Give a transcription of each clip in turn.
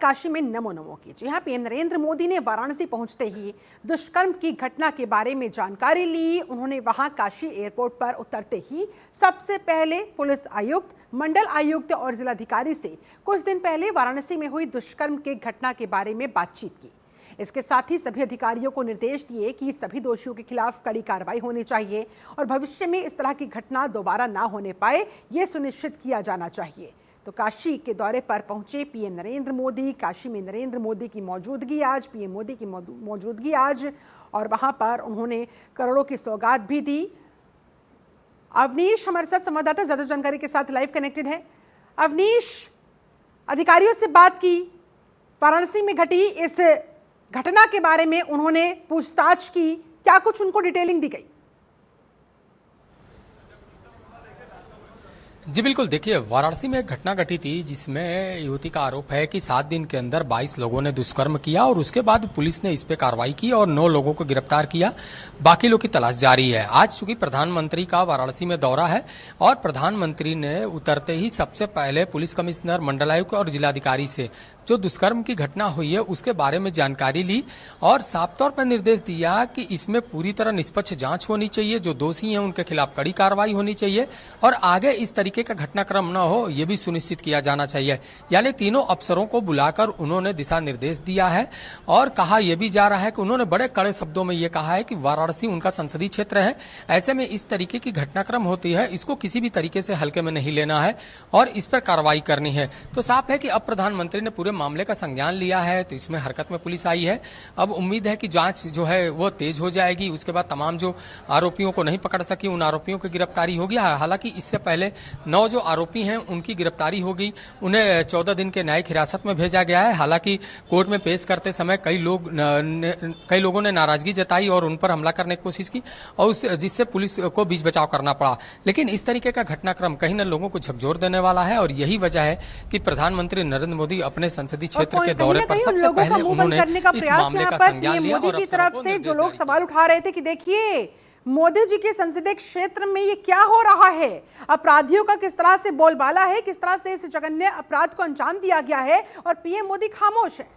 काशी में नमो नमो की। जी हाँ, पीएम नरेंद्र मोदी ने वाराणसी पहुंचते ही दुष्कर्म की घटना के बारे में जानकारी ली। उन्होंने वहां काशी एयरपोर्ट पर उतरते ही सबसे पहले पुलिस आयुक्त, मंडल आयुक्त और जिलाधिकारी से कुछ दिन पहले वाराणसी में हुई दुष्कर्म के घटना के बारे में बातचीत की। इसके साथ ही सभी अधिकारियों को निर्देश दिए कि सभी दोषियों के खिलाफ कड़ी कार्रवाई होनी चाहिए और भविष्य में इस तरह की घटना दोबारा ना होने पाए, ये सुनिश्चित किया जाना चाहिए। तो काशी के दौरे पर पहुंचे पीएम नरेंद्र मोदी। काशी में नरेंद्र मोदी की मौजूदगी आज, पीएम मोदी की मौजूदगी आज, और वहां पर उन्होंने करोड़ों की सौगात भी दी। अवनीश हमारे साथ संवाददाता ज्यादा जानकारी के साथ लाइव कनेक्टेड है। अवनीश, अधिकारियों से बात की, वाराणसी में घटी इस घटना के बारे में उन्होंने पूछताछ की, क्या कुछ उनको डिटेलिंग दी गई? जी बिल्कुल, देखिए वाराणसी में एक घटना घटी थी जिसमें युवती का आरोप है कि 7 दिन के अंदर 22 लोगों ने दुष्कर्म किया और उसके बाद पुलिस ने इस पे कार्रवाई की और 9 लोगों को गिरफ्तार किया। बाकी लोगों की तलाश जारी है। आज चूंकि प्रधानमंत्री का वाराणसी में दौरा है और प्रधानमंत्री ने उतरते ही सबसे पहले पुलिस कमिश्नर, मंडलायुक्त और जिलाधिकारी से जो दुष्कर्म की घटना हुई है उसके बारे में जानकारी ली और साफ तौर पर निर्देश दिया कि इसमें पूरी तरह निष्पक्ष जांच होनी चाहिए, जो दोषी हैं उनके खिलाफ कड़ी कार्रवाई होनी चाहिए और आगे इस तरीके का घटनाक्रम न हो ये भी सुनिश्चित किया जाना चाहिए। यानी तीनों अफसरों को बुलाकर उन्होंने दिशा निर्देश दिया है और कहा यह भी जा रहा है कि उन्होंने बड़े कड़े शब्दों में ये कहा है कि वाराणसी उनका संसदीय क्षेत्र है, ऐसे में इस तरीके की घटनाक्रम होती है इसको किसी भी तरीके से हल्के में नहीं लेना है और इस पर कार्रवाई करनी है। तो साफ है कि अब प्रधानमंत्री ने पूरे मामले का संज्ञान लिया है, तो इसमें हरकत में पुलिस आई है। अब उम्मीद है कि जांच जो है वो तेज हो जाएगी, उसके बाद तमाम जो आरोपियों को नहीं पकड़ सकी उन आरोपियों की गिरफ्तारी होगी। हालांकि इससे पहले 9 जो आरोपी हैं उनकी गिरफ्तारी होगी, उन्हें 14 दिन के न्यायिक हिरासत में भेजा गया है। हालांकि कोर्ट में पेश करते समय कई लोगों ने नाराजगी जताई और उन पर हमला करने की कोशिश की और जिससे पुलिस को बीच बचाव करना पड़ा। लेकिन इस तरीके का घटनाक्रम कहीं न लोगों को झकझोर देने वाला है और यही वजह है कि प्रधानमंत्री नरेंद्र मोदी अपने संसदीय क्षेत्र के दौरे पर सबसे पहले उन्होंने इस मामले का संज्ञान लिया। मोदी की तरफ से जो लोग सवाल उठा रहे थे कि देखिए मोदी जी के संसदीय क्षेत्र में ये क्या हो रहा है, अपराधियों का किस तरह से बोलबाला है, किस तरह से इस जघन्य अपराध को अंजाम दिया गया है और पीएम मोदी खामोश है।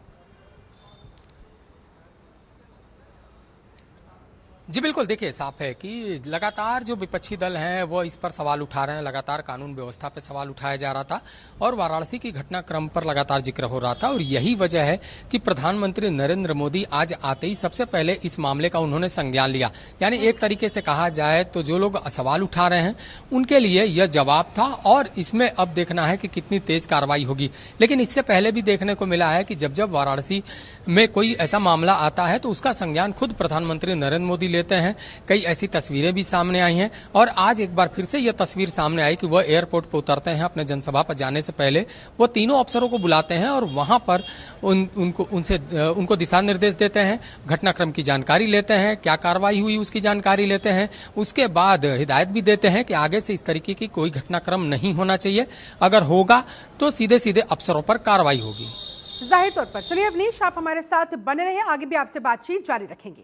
जी बिल्कुल, देखिए साफ है कि लगातार जो विपक्षी दल हैं वो इस पर सवाल उठा रहे हैं, लगातार कानून व्यवस्था पर सवाल उठाया जा रहा था और वाराणसी की घटनाक्रम पर लगातार जिक्र हो रहा था और यही वजह है कि प्रधानमंत्री नरेंद्र मोदी आज आते ही सबसे पहले इस मामले का उन्होंने संज्ञान लिया। यानी एक तरीके से कहा जाए तो जो लोग सवाल उठा रहे हैं उनके लिए यह जवाब था और इसमें अब देखना है कि कितनी तेज कार्रवाई होगी। लेकिन इससे पहले भी देखने को मिला है कि जब वाराणसी में कोई ऐसा मामला आता है तो उसका संज्ञान खुद प्रधानमंत्री नरेंद्र मोदी लेते हैं। कई ऐसी तस्वीरें भी सामने आई हैं और आज एक बार फिर से यह तस्वीर सामने आई कि वह एयरपोर्ट पर उतरते हैं, अपने जनसभा पर जाने से पहले वो तीनों अफसरों को बुलाते हैं और वहां पर उनको दिशा निर्देश देते हैं, घटनाक्रम की जानकारी लेते हैं, क्या कार्रवाई हुई उसकी जानकारी लेते हैं, उसके बाद हिदायत भी देते हैं कि आगे से इस तरीके की कोई घटनाक्रम नहीं होना चाहिए, अगर होगा तो सीधे सीधे अफसरों पर कार्रवाई होगी। जाहिर तौर पर चलिए अवनीश, आप हमारे साथ बने रहे, आगे भी आपसे बातचीत जारी रखेंगे।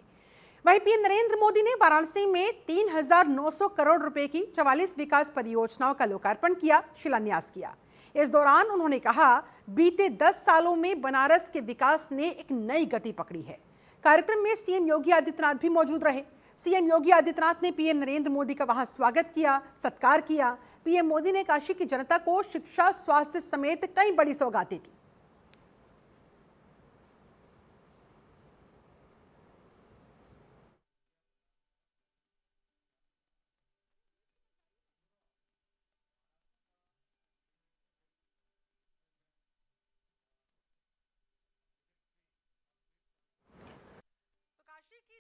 वहीं पीएम नरेंद्र मोदी ने वाराणसी में 3,900 करोड़ रुपए की 44 विकास परियोजनाओं का लोकार्पण किया, शिलान्यास किया। इस दौरान उन्होंने कहा बीते 10 सालों में बनारस के विकास ने एक नई गति पकड़ी है। कार्यक्रम में सीएम योगी आदित्यनाथ भी मौजूद रहे। सीएम योगी आदित्यनाथ ने पीएम नरेंद्र मोदी का वहां स्वागत किया, सत्कार किया। पीएम मोदी ने काशी की जनता को शिक्षा, स्वास्थ्य समेत कई बड़ी सौगातें दी।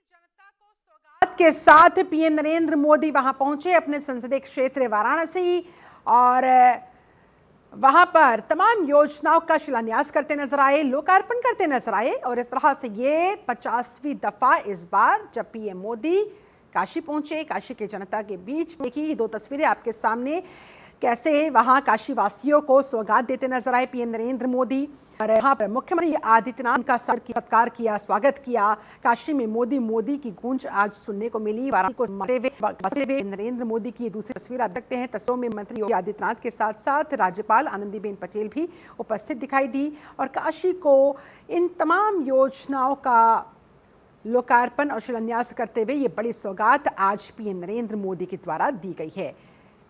जनता को सौगात के साथ पीएम नरेंद्र मोदी वहां पहुंचे अपने संसदीय क्षेत्र वाराणसी और वहां पर तमाम योजनाओं का शिलान्यास करते नजर आए, लोकार्पण करते नजर आए। और इस तरह से ये 50वीं दफा इस बार जब पीएम मोदी काशी पहुंचे, काशी की जनता के बीच। देखिए 2 तस्वीरें आपके सामने, कैसे वहां काशी वासियों को सौगात देते नजर आए पीएम नरेंद्र मोदी। और यहाँ पर मुख्यमंत्री आदित्यनाथ का सत्कार किया, स्वागत किया। काशी में मोदी की गूंज आज सुनने को मिली। वाराणसी को संभालते हुए नरेंद्र मोदी की दूसरी तस्वीर आप देखते हैं। तस्वीरों में मंत्री योगी आदित्यनाथ के साथ साथ राज्यपाल आनंदीबेन पटेल भी उपस्थित दिखाई दी और काशी को इन तमाम योजनाओं का लोकार्पण और शिलान्यास करते हुए ये बड़ी सौगात आज पीएम नरेंद्र मोदी के द्वारा दी गई है।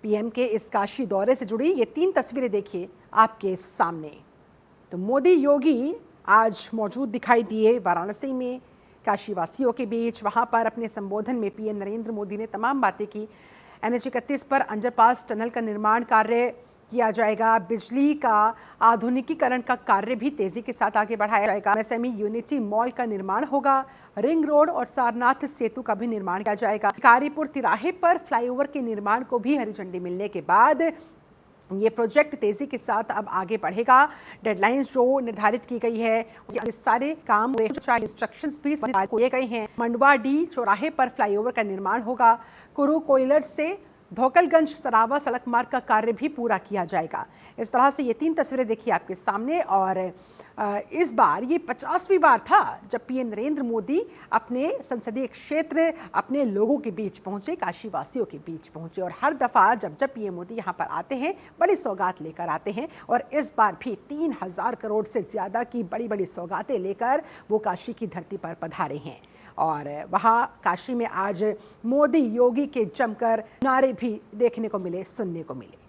पीएम के इस काशी दौरे से जुड़ी ये 3 तस्वीरें देखिए आपके सामने। तो मोदी योगी आज मौजूद दिखाई दिए वाराणसी में काशी वासियों के बीच। वहां पर अपने संबोधन में पीएम नरेंद्र मोदी ने तमाम बातें की। NH 31 पर अंडरपास टनल का निर्माण कार्य किया जाएगा। बिजली का आधुनिकीकरण का कार्य भी तेजी के साथ आगे बढ़ाया जाएगा। MSME यूनिटी मॉल का निर्माण होगा। रिंग रोड और सारनाथ सेतु का भी निर्माण किया जाएगा। कारीपुर तिराहे पर फ्लाईओवर के निर्माण को भी हरी झंडी मिलने के बाद ये प्रोजेक्ट तेजी के साथ अब आगे बढ़ेगा। डेडलाइंस जो निर्धारित की गई है ये सारे काम इंस्ट्रक्शंस भी दिए गए हैं। मंडवा-डी चौराहे पर फ्लाईओवर का निर्माण होगा। कुरू कोयलर से धोकलगंज सरावा सड़क मार्ग का कार्य भी पूरा किया जाएगा। इस तरह से ये 3 तस्वीरें देखिए आपके सामने। और इस बार ये 50वीं बार था जब पीएम नरेंद्र मोदी अपने संसदीय क्षेत्र अपने लोगों के बीच पहुंचे, काशी वासियों के बीच पहुंचे। और हर दफा जब पीएम मोदी यहां पर आते हैं बड़ी सौगात लेकर आते हैं और इस बार भी 3000 करोड़ से ज्यादा की बड़ी बड़ी सौगातें लेकर वो काशी की धरती पर पधारे हैं। और वहाँ काशी में आज मोदी योगी के जमकर नारे भी देखने को मिले, सुनने को मिले।